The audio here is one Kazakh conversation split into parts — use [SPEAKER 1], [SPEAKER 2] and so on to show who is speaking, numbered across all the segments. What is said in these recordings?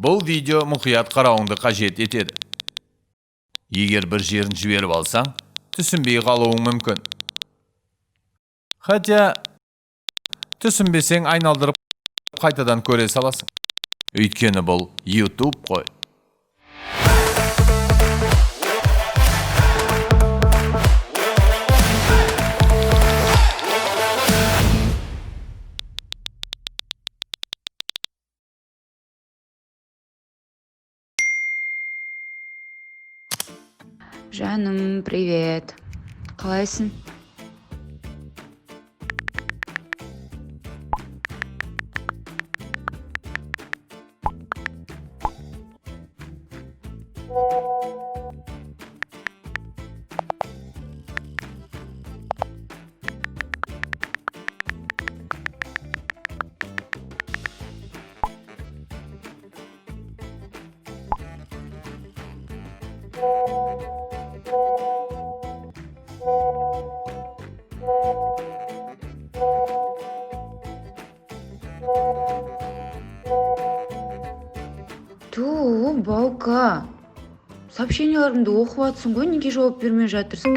[SPEAKER 1] Бұл видео мұқият қарауыңды қажет етеді. Егер бір жерін жіберіп алсаң, түсінбей қалуың мүмкін. Хотя, түсінбесең айналдырып қайтадан көре саласың. Өйткені бұл YouTube қой.
[SPEAKER 2] Жаным, привет. Қалайсың? Ту, Баука. Сообщенияларымды оқып жатсың ғой, неге жауап бермей жатырсың?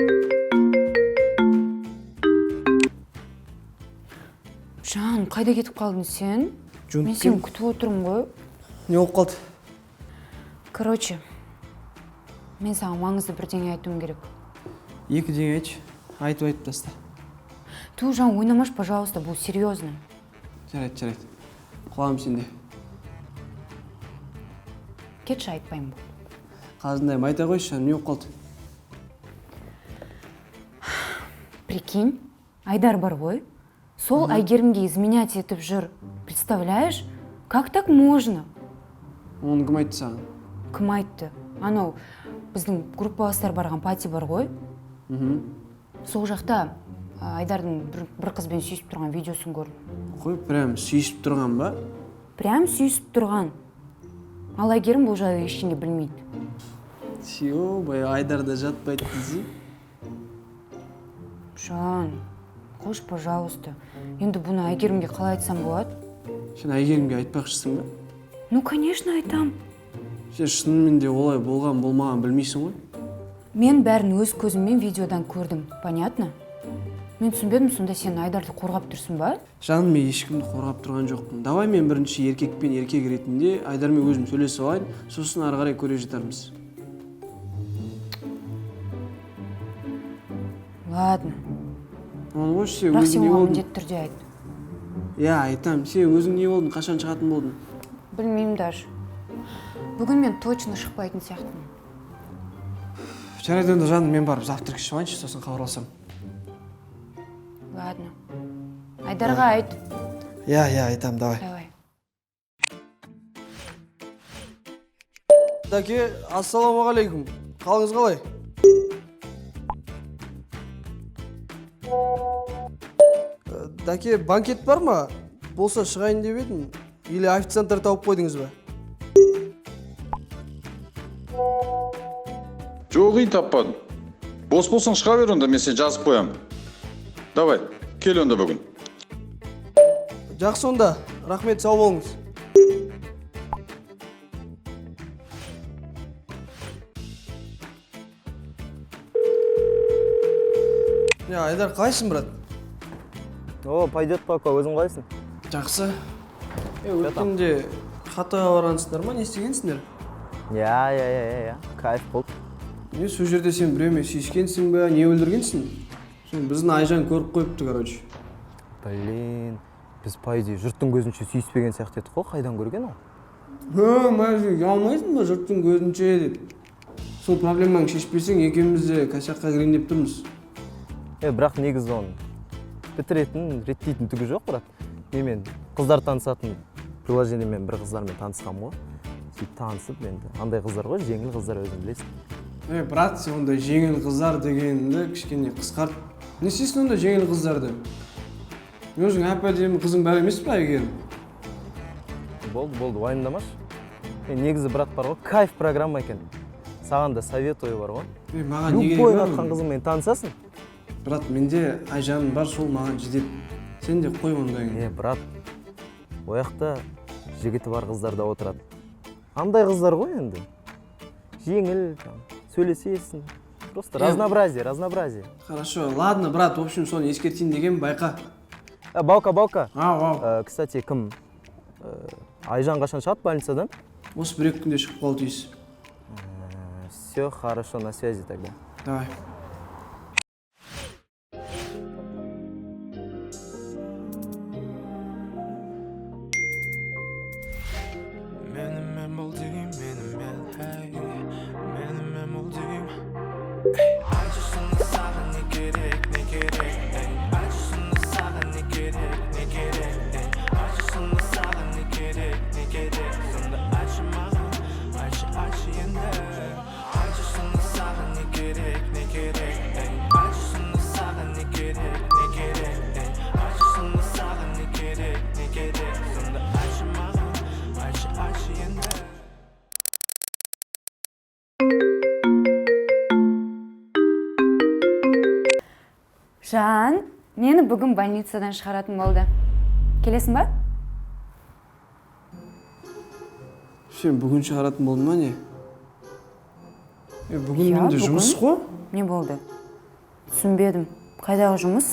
[SPEAKER 2] Жан, қайда кетіп қалдың сен? Мен сені күтіп отырмын ғой.
[SPEAKER 3] Не болып қалды?
[SPEAKER 2] Короче, мен саған маңызды бірдеңе айтуым керек.
[SPEAKER 3] Екі деңе айтшы. Айтып таста.
[SPEAKER 2] Ту, Жан, ойнамаш, пожалуйста, бұл серьезно.
[SPEAKER 3] Жарайды. Құлағым сенде.
[SPEAKER 2] Кетші, айтпаймын бұл.
[SPEAKER 3] Қазындайым айта қойшы, не болып қалды?
[SPEAKER 2] Прикинь, Айдар бар ғой. Сол Айгерімге изменять етіп жүр. Представляешь? Как так можно?
[SPEAKER 3] Оны кім айтты саған?
[SPEAKER 2] Кім айтты? Анау, біздің группаластар барған пати бар ғой. Сол жақта Айдардың бір қызбен сүйісіп тұрған видеосын көрдім.
[SPEAKER 3] Қой, прям сүйісіп тұрған ба?
[SPEAKER 2] Прям сүйісіп тұрған. Ал Айгерім бұл жайлы ештеңе білмейді.
[SPEAKER 3] Сио, Айдарда жатпайды десе.
[SPEAKER 2] Жан, қош, пожалуйста. Енді бұны Айгерімге қалай айтсам болады?
[SPEAKER 3] Сен Айгерімге айтпақшысың ба?
[SPEAKER 2] Ну, конечно, айтам.
[SPEAKER 3] Сен шынымен де олай болмаған білмейсің ғой?
[SPEAKER 2] Мен бәрін өз көзіммен видеодан көрдім, понятно? Мен түсінбедім, сонда сен Айдарды қорғап тұрсың ба?
[SPEAKER 3] Жаным, мен ешкімді қорғап тұрған жоқпын. Давай мен бірінші еркекпен еркек ретінде Айдармен өзім сөйлесіп алайын, сосын ары қарай көре жатармыз.
[SPEAKER 2] Ладно.
[SPEAKER 3] Оны қойшы, сен
[SPEAKER 2] Бірақ
[SPEAKER 3] өзің
[SPEAKER 2] сен
[SPEAKER 3] не
[SPEAKER 2] оған
[SPEAKER 3] болдың?
[SPEAKER 2] міндетті түрде айт.
[SPEAKER 3] Я, айтам, сен өзің не болдың, қашан шығатын болдың?
[SPEAKER 2] Білмеймін даже. Бүгін мен точно шықпайтын сияқтымын.
[SPEAKER 3] Жарайды, енді жаным, мен барып завтрак ішіп алайыншы, сосын хабарласам.
[SPEAKER 2] Ладно. Айдарға айт.
[SPEAKER 3] Я, айтам, давай.
[SPEAKER 2] Давай.
[SPEAKER 3] Даке, ассалаумағалейкум. Қалыңыз қалай? Даке, банкет бар ма? Болса шығайын деп едім. Или официанттар тауып қойдыңыз ба?
[SPEAKER 4] Жоқ, үй таппадым. Бос болсаң шыға бер онда, мен сені жазып қоям. Давай, кел онда бүгін.
[SPEAKER 3] Жақсы онда, рахмет, сау болыңыз. Я, Айдар, қалайсың, брат?
[SPEAKER 5] О, пойдет пока, өзің қалайсың?
[SPEAKER 3] Жақсы. Өткенде хатаға барғансыңдар ма, не істегенсіңдер?
[SPEAKER 5] Я, кайф болды.
[SPEAKER 3] Не, сол жерде сен біреумен сүйіскенсің бе, не өлдіргенсің? Біздің Айжан көріп қойыпты, короче.
[SPEAKER 5] Блин, біз пайды жұрттың көзінше сүйіспеген сияқты едік қой, қайдан көрген ол?
[SPEAKER 3] Мәжі, ұялмайсың ба жұрттың көзінше деп. Сол проблеманы шешпесең, екеуміз де кашаққа кірейін деп тұрмыз.
[SPEAKER 5] Бірақ негізі оны бітіретін, реттейтін түгі жоқ, брат. Мен қыздар танысатын приложениемен бір қыздармен танысқам ғой. Сөйтіп танысып, енді андай қыздар ғой, жеңіл қыздар өзің білесің.
[SPEAKER 3] Брат, сен онда жеңіл қыздар дегенді кішкене қысқарт. Не істейсің онда жеңіл қыздарды? Өзің әп-әдемі қызың бәрі емес па, Айгерім?
[SPEAKER 5] Болды, уайымдамашы. Негізі, брат, бар ғой, кайф программа екен. Саған да советую бар ғой.
[SPEAKER 3] Маған неге
[SPEAKER 5] любой ұнатқан қызыңмен танысасың.
[SPEAKER 3] Брат, менде Айжаным бар, сол маған жедет. Сен де қой ондайын.
[SPEAKER 5] Брат, ояқта жігіті бар қыздар да отырады. андай қыздар ғой енді. Жеңіл, сөйлесесің. Просто разнообразие.
[SPEAKER 3] Хорошо, ладно, брат, в общем, соны ескертейін деген байқа.
[SPEAKER 5] Баука.
[SPEAKER 3] Ау.
[SPEAKER 5] Кстати, кім? Айжан қашан шығады больницадан?
[SPEAKER 3] Осы 1-2 күнде шығып қалу тиіс.
[SPEAKER 5] Все, хорошо, на связи тогда.
[SPEAKER 3] Давай.
[SPEAKER 2] Жан, мені бүгін больницадан шығаратын болды. Келесің ба?
[SPEAKER 3] Сен бүгін шығаратын болдың ма не? Бүгін менде жұмыс қой?
[SPEAKER 2] Не болды? Түсінбедім. Қайдағы жұмыс?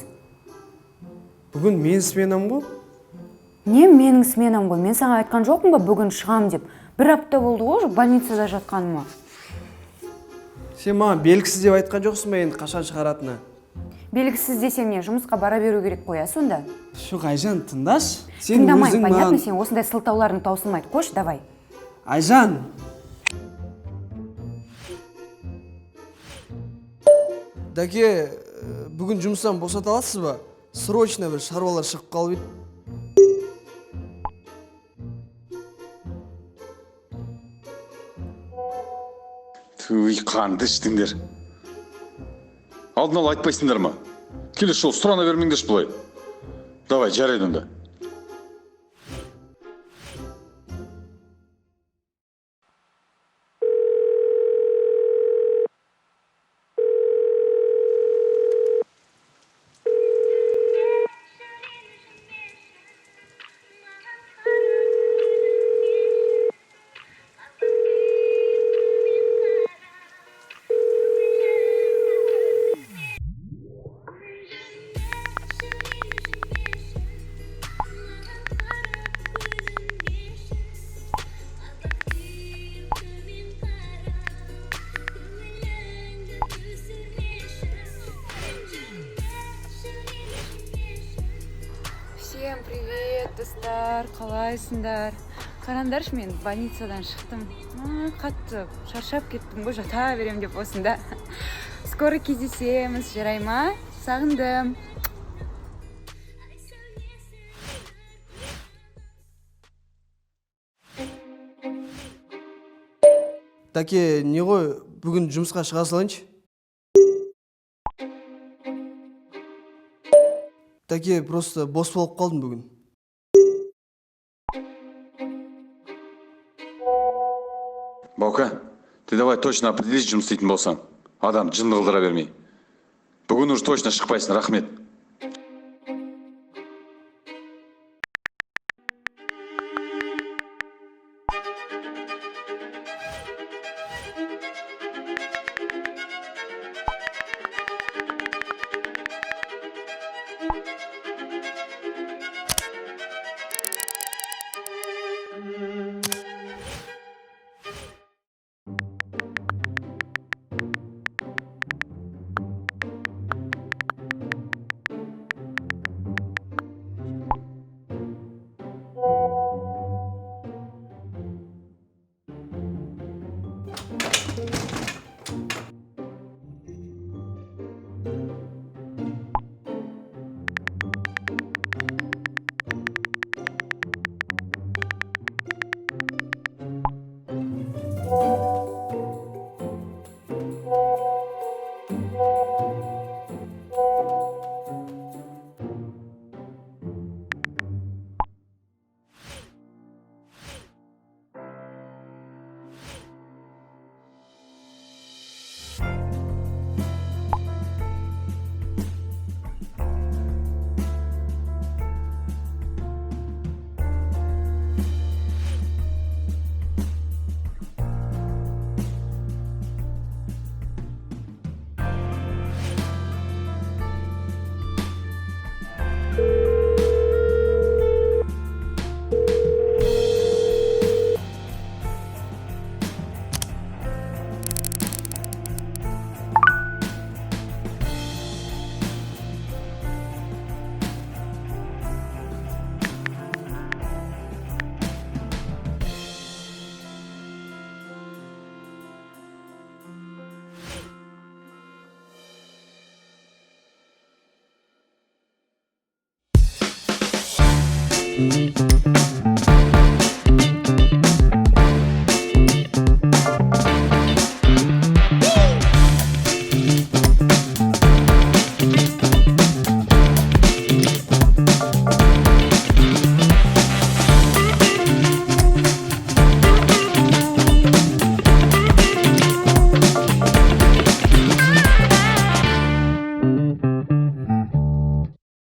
[SPEAKER 3] Бүгін мен сменам ғой?
[SPEAKER 2] Не менің сменам ғой? Мен саған айтқан жоқпын ба бүгін шығам деп? 1 апта болды ғой больницада жатқаныма.
[SPEAKER 3] Сен маған белгісіз деп айтқан жоқсың ба енді қашан шығаратыны?
[SPEAKER 2] Белгісіз десем не, жұмысқа бара беру керек қоя сонда.
[SPEAKER 3] Жоқ, Айжан, тыңдаш. Сен
[SPEAKER 2] Тыңдамайын,
[SPEAKER 3] өзің
[SPEAKER 2] понятно, сен осындай сылтаулардың таусылмайды. Қош, давай.
[SPEAKER 3] Айжан! Дәке, бүгін жұмыстан босата аласыз ба? Срочно бір шаруалар шығып қалып еді.
[SPEAKER 4] Туй, қанды іштіңдер. Алдын ала айтпайсыңдар ма? Келесі жолы сұрана бермеңдерші бұлай. Давай, жарайды онда.
[SPEAKER 2] Всем привет, достар, қалайсыңдар? Қараңдаршы, мен больницадан шықтым. Қатты шаршап кеттім ғой, жата берем деп осында. Скоро кездесеміз, жарай ма? Сағындым.
[SPEAKER 3] Дәке, не ғой, бүгін жұмысқа шыға салайыншы? Дәке, просто бос болып қалдым бүгін.
[SPEAKER 4] Баука, ты давай точно определись жұмыс істейтін болсаң. Адам жынды қылдыра бермей. Бүгін уже точно шықпайсың, рахмет.
[SPEAKER 3] Ага.